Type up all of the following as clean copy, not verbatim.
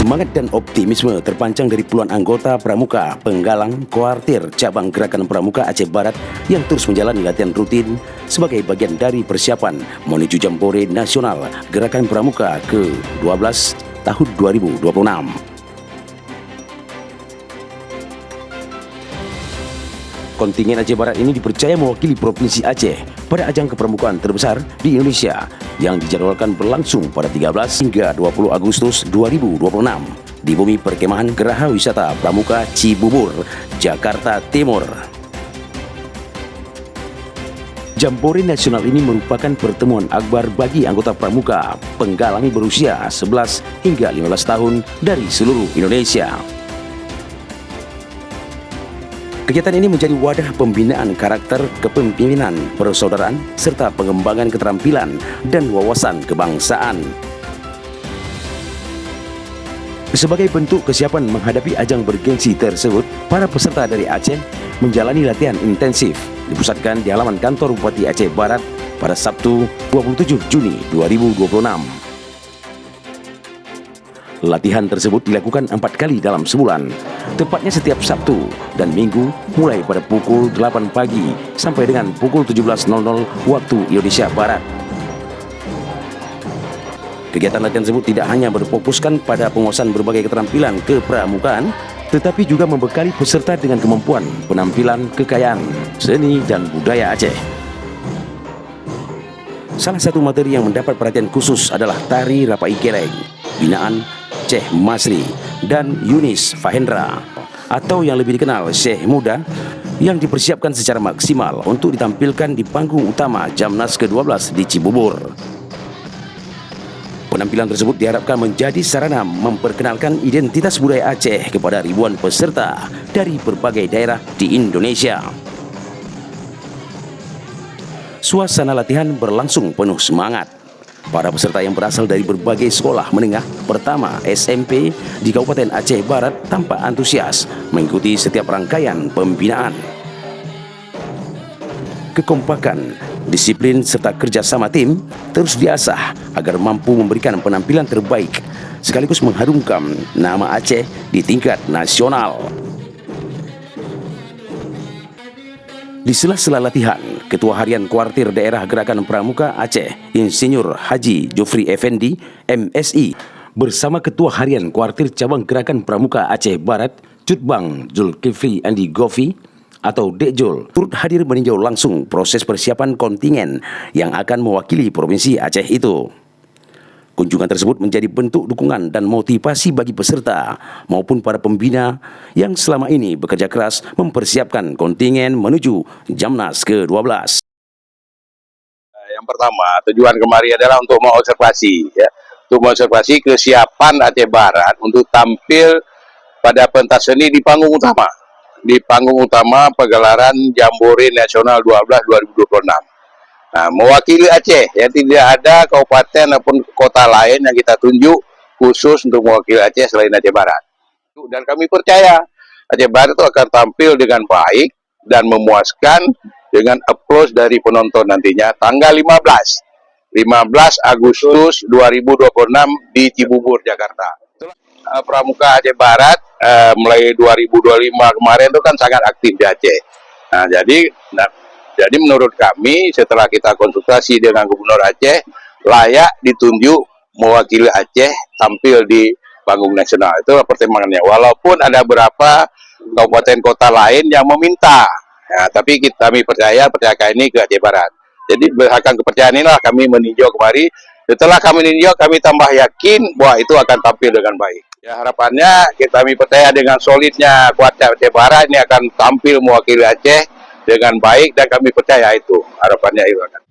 Semangat dan optimisme terpancang dari puluhan anggota Pramuka Penggalang Koartir Cabang Gerakan Pramuka Aceh Barat yang terus menjalani latihan rutin sebagai bagian dari persiapan menuju Jambore Nasional Gerakan Pramuka ke-12 tahun 2026. Kontingen Aceh Barat ini dipercaya mewakili Provinsi Aceh pada ajang kepramukaan terbesar di Indonesia yang dijadwalkan berlangsung pada 13 hingga 20 Agustus 2026 di Bumi Perkemahan Geraha Wisata Pramuka Cibubur, Jakarta Timur. Jambore Nasional ini merupakan pertemuan akbar bagi anggota pramuka penggalang berusia 11 hingga 15 tahun dari seluruh Indonesia. Kegiatan ini menjadi wadah pembinaan karakter kepemimpinan, persaudaraan, serta pengembangan keterampilan dan wawasan kebangsaan. Sebagai bentuk kesiapan menghadapi ajang bergengsi tersebut, para peserta dari Aceh menjalani latihan intensif dipusatkan di halaman kantor Bupati Aceh Barat pada Sabtu 27 Juni 2026. Latihan tersebut dilakukan 4 kali dalam sebulan, tepatnya setiap Sabtu dan Minggu mulai pada pukul 8 pagi sampai dengan pukul 17.00 waktu Indonesia Barat. Kegiatan latihan tersebut tidak hanya berfokuskan pada penguasaan berbagai keterampilan kepramukaan, tetapi juga membekali peserta dengan kemampuan penampilan kekayaan seni dan budaya Aceh. Salah satu materi yang mendapat perhatian khusus adalah tari Rapai Keleng, binaan Syekh Masri dan Yunis Fahendra, atau yang lebih dikenal Syekh Muda, yang dipersiapkan secara maksimal untuk ditampilkan di panggung utama Jamnas ke-12 di Cibubur. Penampilan tersebut diharapkan menjadi sarana memperkenalkan identitas budaya Aceh kepada ribuan peserta dari berbagai daerah di Indonesia. Suasana latihan berlangsung penuh semangat. Para peserta yang berasal dari berbagai sekolah menengah pertama SMP di Kabupaten Aceh Barat tampak antusias mengikuti setiap rangkaian pembinaan. Kekompakan, disiplin serta kerjasama tim terus diasah agar mampu memberikan penampilan terbaik sekaligus mengharumkan nama Aceh di tingkat nasional. Di sela-sela latihan, Ketua Harian Kuartir Daerah Gerakan Pramuka Aceh, Insinyur Haji Jufri Effendi, MSI, bersama Ketua Harian Kuartir Cabang Gerakan Pramuka Aceh Barat, Cutbang Zulkifli Andi Gofi, atau Dekjul, turut hadir meninjau langsung proses persiapan kontingen yang akan mewakili Provinsi Aceh itu. Kunjungan tersebut menjadi bentuk dukungan dan motivasi bagi peserta maupun para pembina yang selama ini bekerja keras mempersiapkan kontingen menuju Jamnas ke-12. Yang pertama, tujuan kemari adalah untuk mengobservasi, untuk mengobservasi kesiapan Aceh Barat untuk tampil pada pentas seni di panggung utama. Di panggung utama pegelaran Jambore Nasional 12 2026. Nah, mewakili Aceh, yang tidak ada kabupaten maupun kota lain yang kita tunjuk khusus untuk mewakili Aceh selain Aceh Barat. Dan kami percaya Aceh Barat itu akan tampil dengan baik dan memuaskan dengan applause dari penonton nantinya tanggal 15 Agustus 2026 di Cibubur, Jakarta. Pramuka Aceh Barat mulai 2025 kemarin itu kan sangat aktif di Aceh. Nah, jadi menurut kami setelah kita konsultasi dengan Gubernur Aceh, layak ditunjuk mewakili Aceh tampil di panggung nasional. Itu pertimbangannya. Walaupun ada beberapa kabupaten kota lain yang meminta, tapi kami percaya ini ke Aceh Barat. Jadi berdasarkan kepercayaan inilah kami meninjau kemari. Setelah kami meninjau, kami tambah yakin bahwa itu akan tampil dengan baik. Ya, harapannya kami percaya dengan solidnya kuatnya Aceh Barat ini akan tampil mewakili Aceh dengan baik, dan kami percaya itu harapannya itu akan.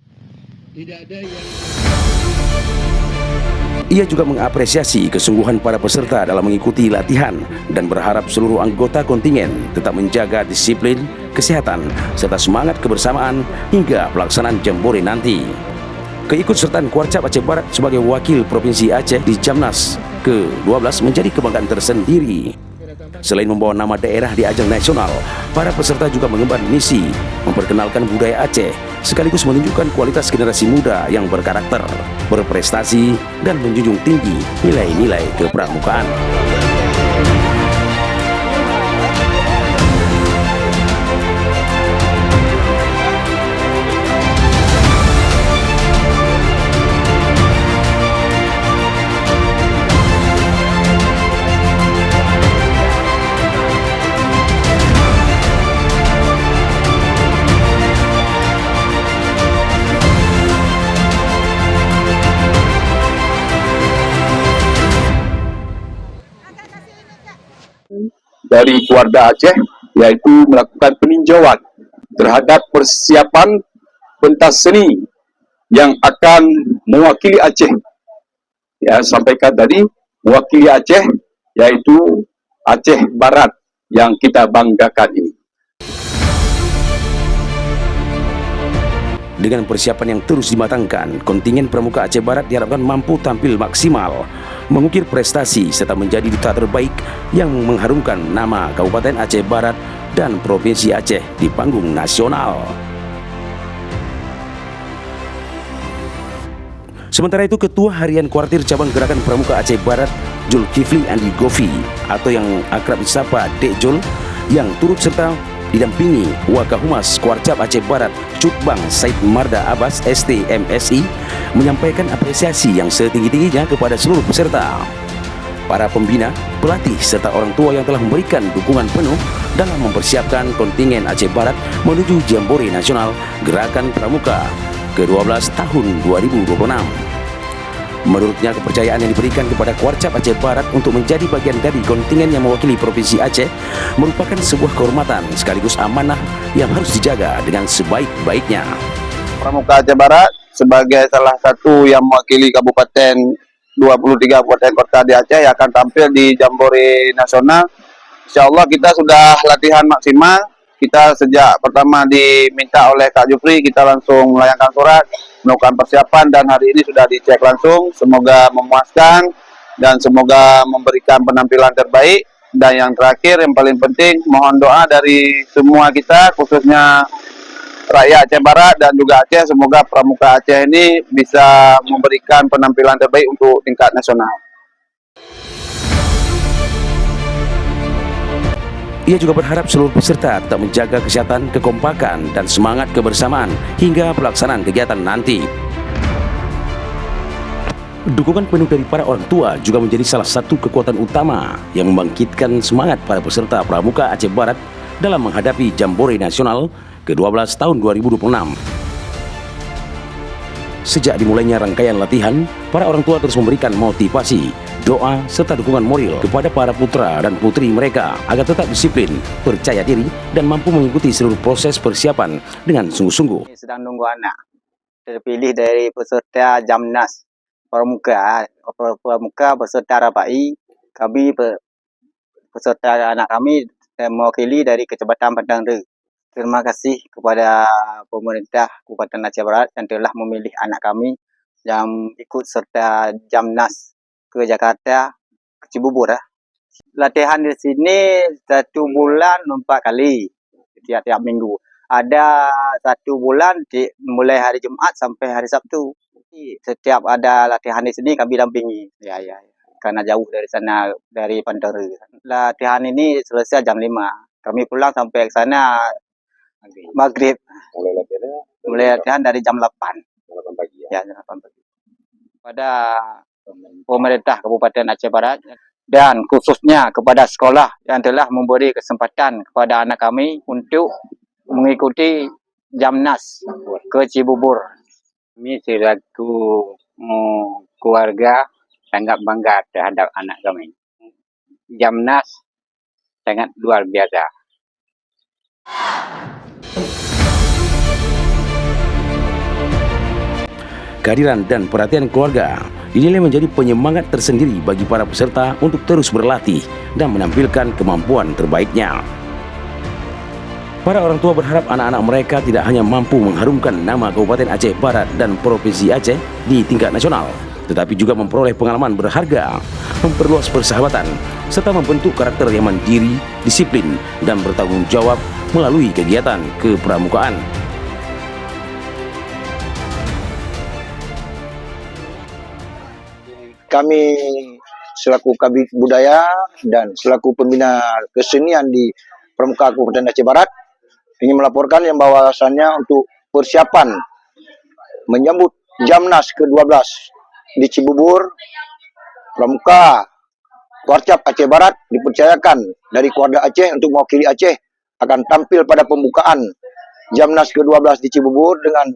Ia juga mengapresiasi kesungguhan para peserta dalam mengikuti latihan dan berharap seluruh anggota kontingen tetap menjaga disiplin, kesehatan, serta semangat kebersamaan hingga pelaksanaan Jambore nanti. Keikutsertaan Kuarcap Aceh Barat sebagai wakil Provinsi Aceh di Jamnas ke-12 menjadi kebanggaan tersendiri. Selain membawa nama daerah di ajang nasional, para peserta juga mengemban misi memperkenalkan budaya Aceh sekaligus menunjukkan kualitas generasi muda yang berkarakter, berprestasi, dan menjunjung tinggi nilai-nilai kepramukaan. Dari keluarga Aceh, yaitu melakukan peninjauan terhadap persiapan pentas seni yang akan mewakili Aceh. Ya, sampaikan tadi, mewakili Aceh, yaitu Aceh Barat yang kita banggakan ini. Dengan persiapan yang terus dimatangkan, kontingen Pramuka Aceh Barat diharapkan mampu tampil maksimal, mengukir prestasi serta menjadi duta terbaik yang mengharumkan nama Kabupaten Aceh Barat dan Provinsi Aceh di panggung nasional. Sementara itu, Ketua Harian Kuartir Cabang Gerakan Pramuka Aceh Barat, Zulkifli Andi Gofi atau yang akrab disapa Dek Jul, yang turut serta didampingi Wakahumas Kuarcap Aceh Barat Cutbang Said Marda Abbas ST MSI, menyampaikan apresiasi yang setinggi-tingginya kepada seluruh peserta, para pembina, pelatih, serta orang tua yang telah memberikan dukungan penuh dalam mempersiapkan kontingen Aceh Barat menuju Jambore Nasional Gerakan Pramuka ke-12 tahun 2026. Menurutnya, kepercayaan yang diberikan kepada Kuarcap Aceh Barat untuk menjadi bagian dari kontingen yang mewakili Provinsi Aceh merupakan sebuah kehormatan sekaligus amanah yang harus dijaga dengan sebaik-baiknya. Pramuka Aceh Barat sebagai salah satu yang mewakili Kabupaten 23 Kabupaten Kota di Aceh yang akan tampil di Jambore Nasional. Insya Allah kita sudah latihan maksimal. Kita sejak pertama diminta oleh Kak Jufri, kita langsung melayangkan surat, melakukan persiapan, dan hari ini sudah dicek langsung. Semoga memuaskan dan semoga memberikan penampilan terbaik. Dan yang terakhir, yang paling penting, mohon doa dari semua kita, khususnya rakyat Aceh Barat dan juga Aceh. Semoga Pramuka Aceh ini bisa memberikan penampilan terbaik untuk tingkat nasional. Ia juga berharap seluruh peserta tetap menjaga kesehatan, kekompakan, dan semangat kebersamaan hingga pelaksanaan kegiatan nanti. Dukungan penuh dari para orang tua juga menjadi salah satu kekuatan utama yang membangkitkan semangat para peserta Pramuka Aceh Barat dalam menghadapi Jambore Nasional ke-12 tahun 2026. Sejak dimulainya rangkaian latihan, para orang tua terus memberikan motivasi, doa, serta dukungan moral kepada para putra dan putri mereka agar tetap disiplin, percaya diri, dan mampu mengikuti seluruh proses persiapan dengan sungguh-sungguh. Sedang nunggu anak terpilih dari peserta Jamnas Pramuka peserta Rabai. Kami peserta anak kami mewakili dari Kecamatan Padang Re. Terima kasih kepada pemerintah Kabupaten Aceh Barat yang telah memilih anak kami yang ikut serta Jamnas ke Jakarta, ke Cibubur. Latihan di sini 1 bulan 4 kali tiap-tiap minggu. Ada 1 bulan mulai hari Jumat sampai hari Sabtu. Setiap ada latihan di sini kami dampingi. Ya. Karena jauh dari sana, dari Pantera. Latihan ini selesai jam 5. Kami pulang sampai ke sana maghrib. Mulai latihan dari jam 8 pagi. Ya, jam 8 pagi. Pada pemerintah Kabupaten Aceh Barat dan khususnya kepada sekolah yang telah memberi kesempatan kepada anak kami untuk mengikuti Jamnas ke Cibubur. Kami selaku keluarga sangat bangga terhadap anak kami. Jamnas sangat luar biasa. Kehadiran dan perhatian keluarga dinilai menjadi penyemangat tersendiri bagi para peserta untuk terus berlatih dan menampilkan kemampuan terbaiknya. Para orang tua berharap anak-anak mereka tidak hanya mampu mengharumkan nama Kabupaten Aceh Barat dan Provinsi Aceh di tingkat nasional, tetapi juga memperoleh pengalaman berharga, memperluas persahabatan, serta membentuk karakter yang mandiri, disiplin, dan bertanggung jawab melalui kegiatan kepramukaan. Kami selaku Kabid Budaya dan selaku pembina kesenian di Pramuka Kabupaten Aceh Barat ingin melaporkan yang bahwasannya untuk persiapan menyambut Jamnas ke-12 di Cibubur, Pramuka Warcap Aceh Barat dipercayakan dari keluarga Aceh untuk mewakili Aceh akan tampil pada pembukaan Jamnas ke-12 di Cibubur dengan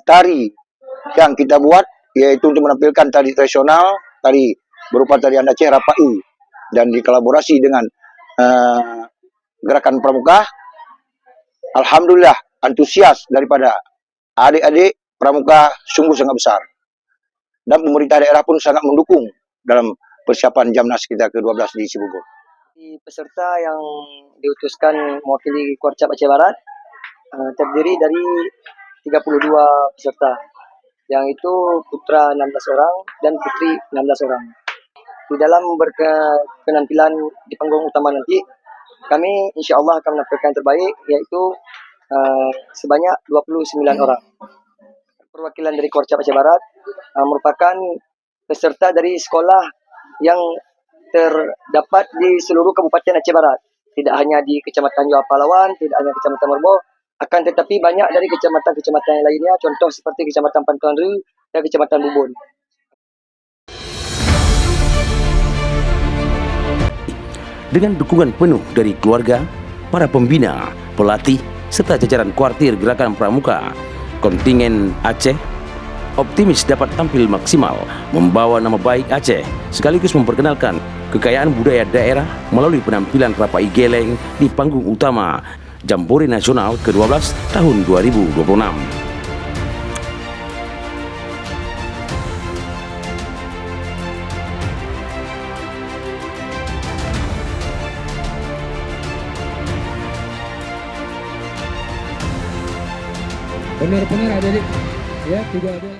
tari yang kita buat, yaitu untuk menampilkan tari tradisional, tari berupa tarian Aceh Rapai, dan dikolaborasi dengan gerakan pramuka. Alhamdulillah antusias daripada adik-adik pramuka sungguh sangat besar, dan pemerintah daerah pun sangat mendukung dalam persiapan Jamnas kita ke-12 di Cibubur. Peserta yang diutuskan mewakili Warcap Aceh Barat terdiri dari 32 peserta, yang itu putra 16 orang dan putri 16 orang. Di dalam berpenampilan di panggung utama nanti, kami insya Allah akan menampilkan yang terbaik, yaitu sebanyak 29 orang. Perwakilan dari Warcap Aceh Barat merupakan peserta dari sekolah yang terdapat di seluruh Kabupaten Aceh Barat. Tidak hanya di Kecamatan Johor Pahlawan, tidak hanya Kecamatan Merbau, akan tetapi banyak dari kecamatan-kecamatan yang lainnya, contoh seperti Kecamatan Pantuan Ru dan Kecamatan Bubun. Dengan dukungan penuh dari keluarga, para pembina, pelatih, serta jajaran kuartir Gerakan Pramuka, kontingen Aceh optimis dapat tampil maksimal membawa nama baik Aceh sekaligus memperkenalkan kekayaan budaya daerah melalui penampilan Rapai Geleng di panggung utama Jambore Nasional ke-12 tahun 2026. Benar-benar adik-adik, ya, tidak ada.